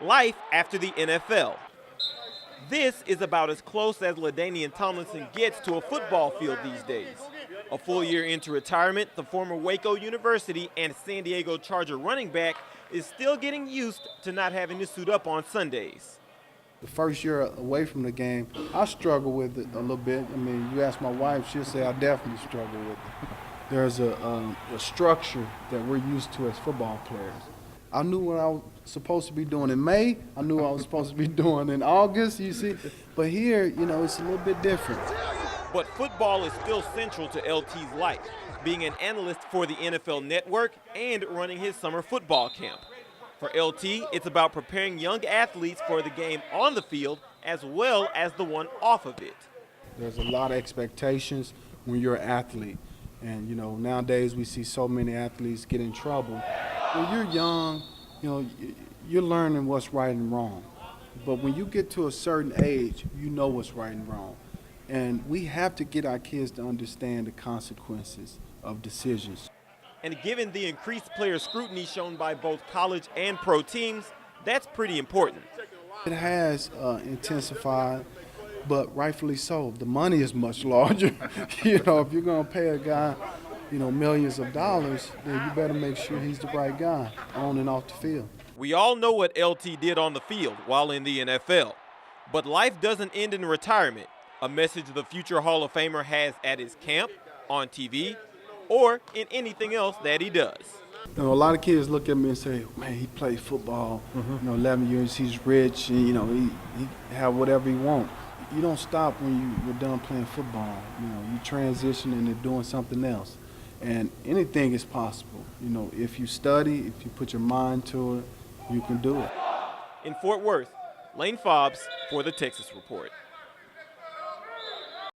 life after the NFL. This is about as close as LaDainian Tomlinson gets to a football field these days. A full year into retirement, the former Waco University and San Diego Charger running back is still getting used to not having to suit up on Sundays. The first year away from the game, I struggle with it a little bit. I mean, you ask my wife, she'll say I definitely struggle with it. There's a structure that we're used to as football players. I knew what I was supposed to be doing in May. I knew what I was supposed to be doing in August, you see. But here, it's a little bit different. But football is still central to LT's life, being an analyst for the NFL Network and running his summer football camp. For LT, it's about preparing young athletes for the game on the field as well as the one off of it. There's a lot of expectations when you're an athlete. And, nowadays we see so many athletes get in trouble. When you're young, you're learning what's right and wrong. But when you get to a certain age, you know what's right and wrong. And we have to get our kids to understand the consequences of decisions. And given the increased player scrutiny shown by both college and pro teams, that's pretty important. It has intensified, but rightfully so. The money is much larger. If you're going to pay a guy, millions of dollars, then you better make sure he's the right guy on and off the field. We all know what LT did on the field while in the NFL. But life doesn't end in retirement, a message the future Hall of Famer has at his camp, on TV, or in anything else that he does. A lot of kids look at me and say, man, he played football, 11 years, he's rich, and, he have whatever he wants. You don't stop when you're done playing football. You transition into doing something else. And anything is possible. If you study, if you put your mind to it, you can do it. In Fort Worth, Lane Fobbs for the Texas Report.